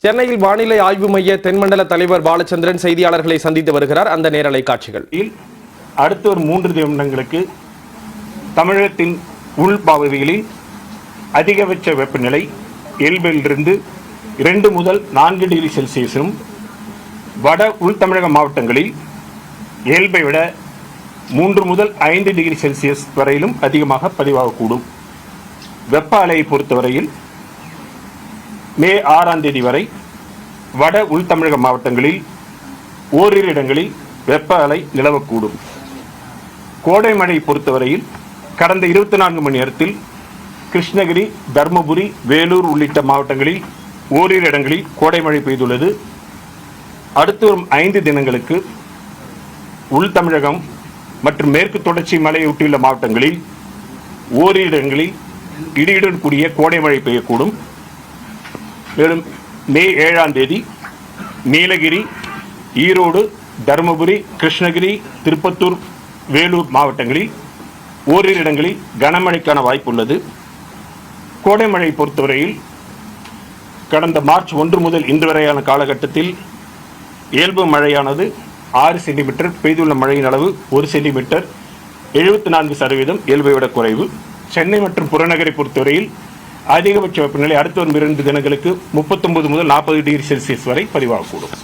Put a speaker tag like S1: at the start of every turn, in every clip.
S1: சென்னையில் வானிலை ஆய்வு மைய தென்மண்டல தலைவர் பாலச்சந்திரன் செய்தியாளர்களை சந்தித்து வருகிறார். அந்த நேரலை காட்சிகள்.
S2: அடுத்த ஒரு 3 நிமிடங்களுக்கு தமிழகத்தின் உள்பகுதிகளில் அதிகபட்ச வெப்பநிலை இயல்பிலிருந்து 2 முதல் 4 டிகிரி செல்சியஸும், வட உள் தமிழக மாவட்டங்களில் இயல்பை விட 3 முதல் 5 டிகிரி செல்சியஸ் வரையிலும் அதிகமாக பதிவாகக்கூடும். வெப்ப அலையை பொறுத்தவரையில் மே 6ஆம் தேதி வரை வட உள் தமிழக மாவட்டங்களில் ஓரிரு இடங்களில் வெப்ப அலை நிலவக்கூடும். கோடை மழை பொறுத்தவரையில் கடந்த 24 மணி நேரத்தில் கிருஷ்ணகிரி, தருமபுரி, வேலூர் உள்ளிட்ட மாவட்டங்களில் ஓரிரு இடங்களில் கோடை மழை பெய்துள்ளது. அடுத்து வரும் 5 தினங்களுக்கு உள் தமிழகம் மற்றும் மேற்கு தொடர்ச்சி மலையொட்டியுள்ள மாவட்டங்களில் ஓரிரு இடங்களில் இடியுடன் கூடிய கோடை மழை பெய்யக்கூடும். மேலும் மே 7ஆம் தேதி நீலகிரி, ஈரோடு, தருமபுரி, கிருஷ்ணகிரி, திருப்பத்தூர், வேலூர் மாவட்டங்களில் ஓரிரு இடங்களில் கனமழைக்கான வாய்ப்பு உள்ளது. கோடை மழை பொறுத்தவரையில் கடந்த மார்ச் 1 முதல் இன்று வரையான காலகட்டத்தில் இயல்பு மழையானது 6 சென்டிமீட்டர், பெய்துள்ள மழையின் அளவு 1 சென்டிமீட்டர், 74% இயல்பை விட குறைவு. சென்னை மற்றும் புறநகரை பொறுத்தவரையில் அதிகபட்ச வெப்பநிலை அடுத்த வரும் 2 தினங்களுக்கு 39 முதல் 40 டிகிரி செல்சியஸ் வரை பதிவாகக்கூடும்.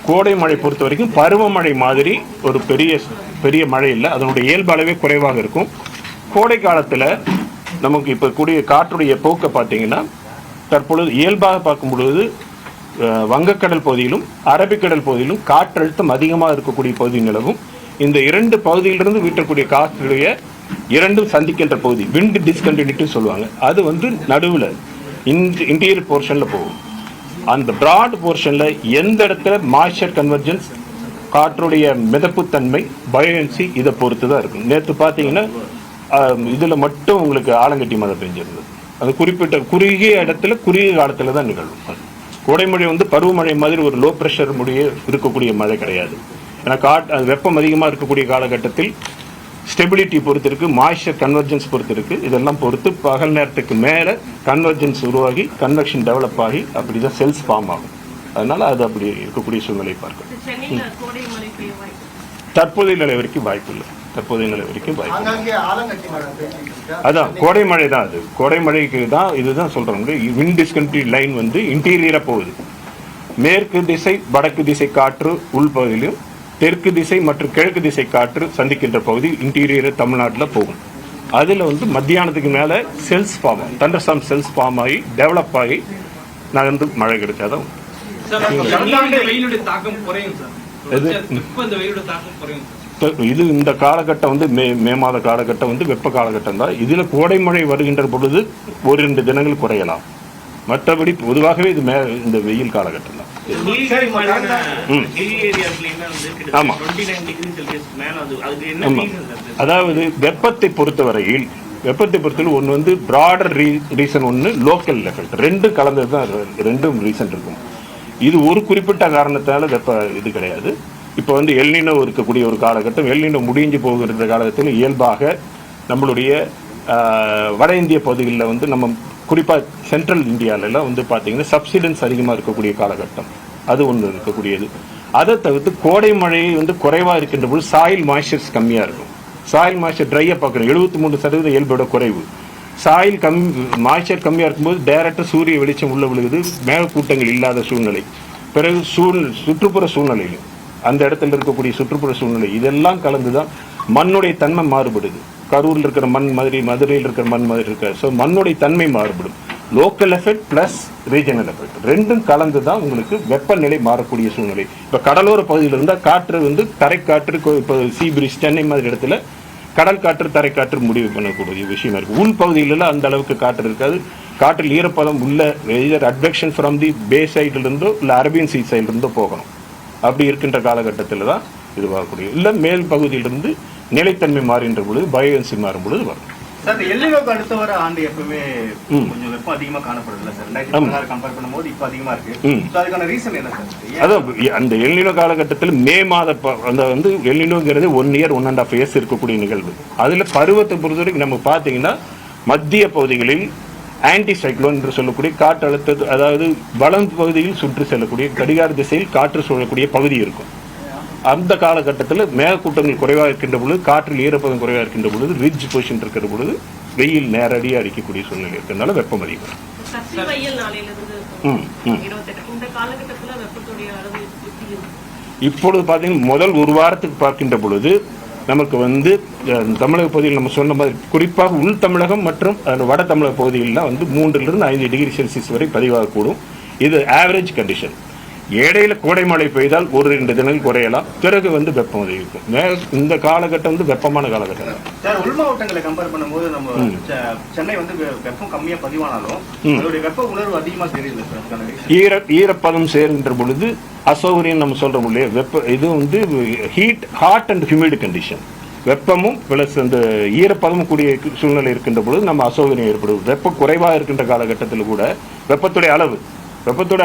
S2: கோடை மழை பொறுத்த வரைக்கும் பருவமழை மாதிரி ஒரு பெரிய மழை இல்லை, அதனுடைய இயல்பு அளவே குறைவாக இருக்கும். கோடை காலத்தில் நமக்கு இப்போ கூடிய காற்றுடைய போக்கை பார்த்தீங்கன்னா தற்பொழுது இயல்பாக பார்க்கும் பொழுது வங்கக்கடல் பகுதியிலும் அரபிக்கடல் பகுதியிலும் காற்றழுத்தம் அதிகமாக இருக்கக்கூடிய பகுதி நிலவும். இந்த 2 பகுதியிலிருந்து வீட்டக்கூடிய காற்றுடைய இரண்டும் சந்திக்கின்ற பகுதி விண்ட் டிஸ்கண்டினியூட்டி சொல்லுவாங்க. அது நடுவில் இன்டீரியர் போர்ஷனில் போகும். அந்த பிராட் போர்ஷனில் எந்த இடத்துல மாய்ஸ்சர் கன்வர்ஜென்ஸ், காற்றுடைய மிதப்புத்தன்மை, பயோன்சி இதை பொறுத்து தான் இருக்கும். நேற்று பார்த்தீங்கன்னா இதில் மட்டும் உங்களுக்கு ஆலங்கட்டி மழை பெஞ்சிருந்தது. அது குறிப்பிட்ட குறுகிய இடத்துல குறுகிய காலத்தில் தான் நிகழும். கோடைமழை பருவமழை மாதிரி ஒரு லோ ப்ரெஷர் முடிய இருக்கக்கூடிய மழை கிடையாது. ஏன்னா வெப்பம் அதிகமாக இருக்கக்கூடிய காலகட்டத்தில் ஸ்டெபிலிட்டி பொறுத்து இருக்கு, மாய்ஸ்சர் கன்வர்ஜென்ஸ் பொறுத்து இருக்கு. இதெல்லாம் பொறுத்து பகல் நேரத்துக்கு மேலே கன்வர்ஜென்ஸ் உருவாகி கன்வெக்ஷன் டெவலப் ஆகி அப்படிதான் செல்ஸ் ஃபார்ம் ஆகும். அதனால அது அப்படி இருக்கக்கூடிய சூழ்நிலை பார்க்கணும். தற்போதைய நிலை வரைக்கும் வாய்ப்பு இல்லை. அதான் கோடை மழை தான். அது கோடை மழைக்கு தான் இதுதான் சொல்றாங்க. விண்ட் டிஸ்கண்டினியூட்டி லைன் இன்டீரியரா போகுது. மேற்கு திசை வடக்கு திசை காற்று உள்பகுதியிலும், தெற்கு திசை மற்றும் கிழக்கு திசை காற்று சந்திக்கின்ற பகுதி இன்டீரியர் தமிழ்நாட்டில் போகும். அதில் மத்தியானத்துக்கு மேலே செல்ஸ் ஃபார்ம் ஆகும், தண்டர்ஸ்டார்ம் செல்ஸ் ஃபார்ம் ஆகி டெவலப் ஆகி நகர்ந்து மழை கிடைச்சாதான். இது இந்த காலகட்டம் மே மாத காலகட்டம் வெப்ப காலகட்டம் தான். இதில் கோடை மழை வருகின்ற பொழுது 1-2 தினங்கள் குறையலாம். மற்றபடி பொதுவாகவே இது இந்த வெயில் காலகட்டம் தான். ஆமா, அதாவது வெப்பத்தை பொறுத்தவரையில் ஒன்று பிராடர் ரீசன், ஒன்று லோக்கல் எஃபெக்ட். 2 கலந்தது தான், 2 ரீசன் இருக்கும். இது ஒரு குறிப்பிட்ட காரணத்தால வெப்ப இது கிடையாது. இப்போ எல்னினோ இருக்கக்கூடிய ஒரு காலகட்டம், எல்னினோ முடிஞ்சு போகிற காலகட்டத்தில் இயல்பாக நம்மளுடைய வட இந்திய பகுதிகளில் நம்ம குறிப்பாக சென்ட்ரல் இந்தியாவிலலாம் பார்த்தீங்கன்னா சப்சிடன்ஸ் அதிகமாக இருக்கக்கூடிய காலகட்டம், அது ஒன்று இருக்கக்கூடியது. அதை தவிர்த்து கோடை மழை குறைவாக இருக்கின்ற போது சாயில் மாய்ஸ்சர்ஸ் கம்மியாக இருக்கும். சாயில் மாய்ஸ்சர் ட்ரையாக பார்க்குறோம், 73% இயல்போட குறைவு. சாயில் மாய்ஸ்சர் கம்மியாக இருக்கும்போது டைரக்டாக சூரிய வெளிச்சம் உள்ள விழுகுது, மேகக்கூட்டங்கள் இல்லாத சூழ்நிலை. பிறகு சுற்றுப்புற சூழ்நிலையில் அந்த இடத்துல இருக்கக்கூடிய சுற்றுப்புற சூழ்நிலை இதெல்லாம் கலந்துதான் மண்ணுடைய தன்மை மாறுபடுது. கரூரில் இருக்கிற மண் மாதிரி மதுரையில் இருக்கிற மண் மாதிரி இருக்காது. ஸோ மண்ணுடைய தன்மை மாறுபடும். Local effect plus regional effect 2ம் கலந்து தான் உங்களுக்கு வெப்பநிலை மாறக்கூடிய சூழ்நிலை. இப்போ கடலோர பகுதியில் இருந்தால் காற்று தரைக்காற்று, இப்போ சீ பிரீஸ் சென்னை மாதிரி இடத்துல கடல் காற்று தரைக்காற்று முடிவு பண்ணக்கூடிய விஷயமா இருக்குது. உள் பகுதியிலலாம் அந்த அளவுக்கு காற்று இருக்காது. காற்றில் ஈரப்பதம் உள்ள அட்வெக்ஷன் ஃப்ரம் தி பே சைட்லேருந்தோ இல்லை அரேபியன் சீ சைட்லேருந்தோ போகணும். அப்படி இருக்கின்ற காலகட்டத்தில் தான் இது வரக்கூடிய. இல்லை மேல் பகுதியிலிருந்து நிலைத்தன்மை மாறுகின்ற பொழுது, பயோஎன்சி மாறும் பொழுது வரும்.
S3: சார் எல்லினோக்கு அடுத்த வர ஆண்டு எப்பவுமே கொஞ்சம் வெப்பம் அதிகமா காணப்படுதுல்ல சார் 2016 கம்பேர் பண்ணும்போது இப்ப அதிகமா இருக்கு. சோ அதுக்கான ரீசன் என்ன சார்?
S2: அதான் அந்த எல்லினோ காலகட்டத்தில் மே மாத அந்த வந்து எல்லினோங்கிறது 1 இயர் 1.5 இயர்ஸ் இருக்கக்கூடிய நிகழ்வு. அதுல பருவத்தை பொறுத்தவரைக்கும் நம்ம பாத்தீங்கன்னா மத்திய பகுதிகளில் ஆன்டி சைக்ளோன் என்று சொல்லக்கூடிய காற்றழுத்த, அதாவது வளம் பகுதியில் சுற்றி செல்லக்கூடிய கடிகார திசையில் காற்று சூழக்கூடிய பகுதி இருக்கும். அந்த காலகட்டத்தில் மேகக்கூட்டங்கள் குறைவாக இருக்கின்ற பொழுது, காற்றில் ஈரப்பதம் குறைவாக இருக்கின்ற பொழுது, ரிட்ஜ் பொசிஷன் இருக்கிற பொழுது வெயில் நேரடியாக அடிக்கக்கூடிய சூழ்நிலை இருக்கிறதுனால வெப்பம் அதிகம். இப்பொழுது பார்த்தீங்கன்னா முதல் ஒரு வாரத்துக்கு பார்க்கின்ற பொழுது நமக்கு வந்து தமிழக பகுதியில் நம்ம சொன்ன மாதிரி குறிப்பாக உள் தமிழகம் மற்றும் வட தமிழக பகுதிகளில் வந்து 3 to 5 டிகிரி செல்சியஸ் வரை பதிவாகக்கூடும். இது ஆவரேஜ் கண்டிஷன். இடையில கோடை மழை பெய்தால் 1-2 தினங்கள் குறையலாம், பிறகு வந்து வெப்பம் அதிகரிக்கும். இந்த காலகட்டம் வந்து வெப்பமான காலகட்டம்.
S3: சார் உள் மாவட்டங்களை கம்பேர் பண்ணும்போது நம்ம சென்னை வந்து வெப்பம் கம்மியா பதிவானாலும் அதோட வெப்ப உணர்வு அதிகமா தெரியல சார்.
S2: ஈரப்பதம் சேர்கின்ற பொழுது அசௌகரியம் நம்ம சொல்றோம் இல்லையா, வெப்ப இது வந்து ஹாட் அண்ட் ஹியூமிட் கண்டிஷன். வெப்பமும் பிளஸ் அந்த ஈரப்பதமும் கூடிய சூழ்நிலை இருக்கின்ற பொழுது நம்ம அசௌகரியம் ஏற்படுது. வெப்பம் குறைவாக இருக்கின்ற காலகட்டத்தில் கூட வெப்பத்துடைய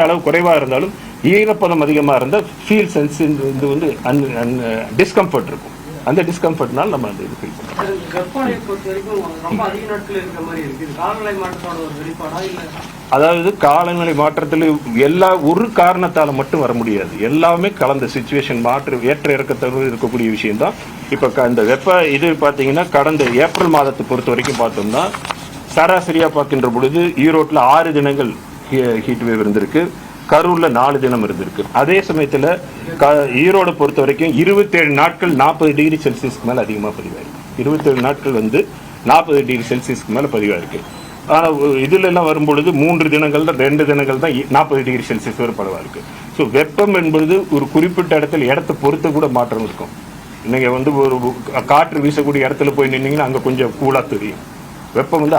S2: அளவு குறைவாக இருந்தாலும் ஈரப்பதம் அதிகமாக இருந்தால் ஃபீல் சென்ஸ் இது வந்து டிஸ்கம்ஃபர்ட் இருக்கும். அந்த டிஸ்கம்ஃபர்ட்னால நம்ம அந்த இது ஃபீல் பண்ணுறோம். அதாவது காலநிலை மாற்றத்தில் ஒரு காரணத்தால் மட்டும் வர முடியாது, எல்லாமே கலந்த சிச்சுவேஷன் ஏற்ற இறக்கத்தோடு இருக்கக்கூடிய விஷயம்தான். இப்போ இந்த வெப்ப இது பார்த்தீங்கன்னா கடந்த ஏப்ரல் மாதத்தை பொறுத்த வரைக்கும் பார்த்தோம்னா சராசரியாக பார்க்கின்ற பொழுது ஈரோட்டில் 6 தினங்கள் ஹீட் வேவ் இருந்திருக்கு, கரூர்ல 4 தினம் இருந்திருக்கு. அதே சமயத்தில் ஈரோடு பொறுத்த வரைக்கும் 27 நாட்கள் 40 டிகிரி செல்சியஸ்க்கு மேலே அதிகமாக பதிவாயிருக்கு. 27 நாட்கள் வந்து 40 டிகிரி செல்சியஸ்க்கு மேலே பதிவாயிருக்கு. ஆனால் இதுல எல்லாம் வரும்பொழுது 3 தினங்கள்ல 2 தினங்கள் தான் 40 டிகிரி செல்சியஸ் வரை பரவா இருக்கு. ஸோ வெப்பம் என்பது ஒரு குறிப்பிட்ட இடத்தை பொறுத்து கூட மாற்றம் இருக்கும். நீங்க வந்து ஒரு காற்று வீசக்கூடிய இடத்துல போய் நின்னீங்கன்னா அங்கே கொஞ்சம் கூலா தெரியும். வெப்பம் வந்து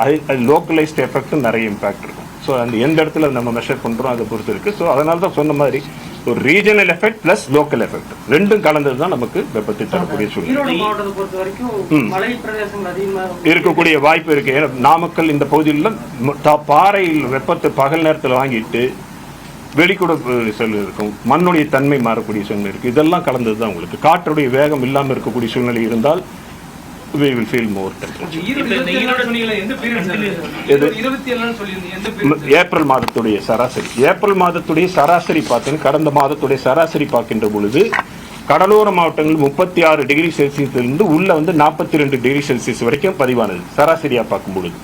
S2: லோக்கலைஸ்ட் எஃபெக்ட் நிறைய இம்பாக்ட் இருக்கும். ஸோ அந்த எந்த இடத்துல நம்ம மெஷர் பண்ணுறோம் அதை பொறுத்து இருக்குது. ஸோ அதனால தான் சொன்ன மாதிரி ஒரு regional effect plus local effect ரெண்டும் கலந்தது தான் நமக்கு வெப்பத்தை தரக்கூடிய சூழ்நிலை இருக்கக்கூடிய வாய்ப்பு இருக்குது. ஏன்னா நாமக்கல் இந்த பகுதியில் பாறையில் வெப்பத்தை பகல் நேரத்தில் வாங்கிட்டு வெளிக்கூட செல் இருக்கும், மண்ணுடைய தன்மை மாறக்கூடிய சூழ்நிலை இருக்குது. இதெல்லாம் கலந்தது தான் உங்களுக்கு. காற்றுடைய வேகம் இல்லாமல் இருக்கக்கூடிய சூழ்நிலை இருந்தால் we will feel more temperature. April மாதத்துடைய சராசரி பார்த்தீங்கன்னா கடந்த மாதத்துடைய சராசரி பார்க்கின்ற பொழுது கடலோர மாவட்டங்கள் 36 டிகிரி செல்சியஸிலிருந்து உள்ள வந்து 42 டிகிரி செல்சியஸ் வரைக்கும் பதிவானது சராசரியா பார்க்கும் பொழுது.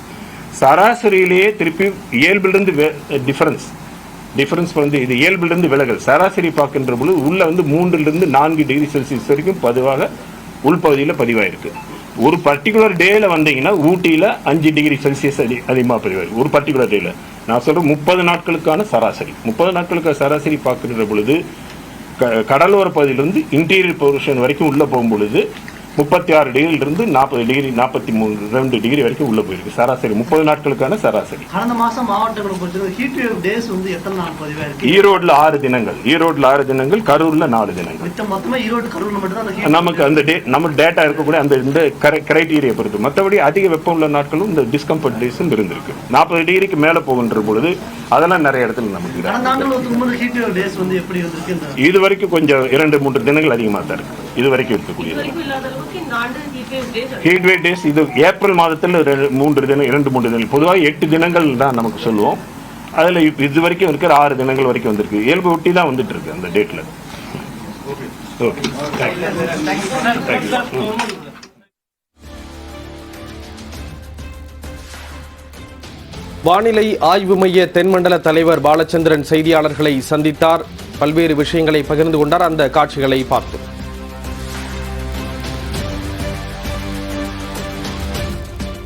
S2: சராசரியிலேயே திருப்பி இயல்பிலிருந்து டிஃபரன்ஸ் வந்து இது இயல்பிலிருந்து விலகல். சராசரி பார்க்கின்ற பொழுது உள்ள வந்து 3 to 4 டிகிரி செல்சியஸ் வரைக்கும் பதிவாக உள்பகுதியில் பதிவாயிருக்கு. ஒரு பர்டிகுலர் டேல வந்தீங்கன்னா ஊட்டியில 5 டிகிரி செல்சியஸ் அதிகமாக பதிவாயிருக்கு ஒரு பர்டிகுலர் டேல. நான் சொல்றேன் 30 நாட்களுக்கான சராசரி பார்க்கின்ற பொழுது கடலோர பகுதியிலிருந்து இன்டீரியர் போர்ஷன் வரைக்கும் உள்ள போகும் பொழுது 36 டிகிரிலிருந்து 40 டிகிரி 43 டிகிரி வரைக்கும் உள்ள போயிருக்கு. சராசரி 30 நாட்களுக்கான சராசரி.
S4: கடந்த மாசம் மாவட்டங்களை பொறுத்தவரை ஹீட் வேவ் டேஸ் வந்து எத்தனை நாள் பதிவாயிருக்கு?
S2: ஈரோட்ல 6 தினங்கள், கரூர்ல 4 தினங்கள்.
S4: மொத்தமா ஈரோடு கரூர்ல மட்டும் தான்
S2: நமக்கு அந்த நம்ம டேட்டா இருக்கக்கூடிய அந்த இந்த கிரைட்டீரியா பொறுத்து. மற்றபடி அதிக வெப்பம் உள்ள நாட்களும் இந்த டிஸ்கம்ஃபர்ட் டேஸும் இருந்திருக்கு. 40 டிகிரிக்கு மேல போகின்ற பொழுது அதெல்லாம் நிறைய இடத்துல நமக்கு இது வரைக்கும் கொஞ்சம் 2-3 தினங்கள் அதிகமாக தான் இருக்கு. இது வரைக்கும் இருக்கக்கூடிய ஹீட் வேவ் டேஸ் இது ஏப்ரல் மாதத்தில் 2-3 தினங்கள், பொதுவாக 8 தினங்கள் தான் நமக்கு சொல்லுவோம். அதில் இது வரைக்கும் இருக்கிற 6 தினங்கள் வரைக்கும் வந்திருக்கு. இயல்பு ஒட்டி தான் வந்துட்டு இருக்கு அந்த டேட்ல. ஓகே,
S1: வானிலை ஆய்வு மைய தென்மண்டல தலைவர் பாலச்சந்திரன் செய்தியாளர்களை சந்தித்தார். பல்வேறு விஷயங்களை பகிர்ந்து கொண்டார். அந்த காட்சிகளை பார்த்தோம்.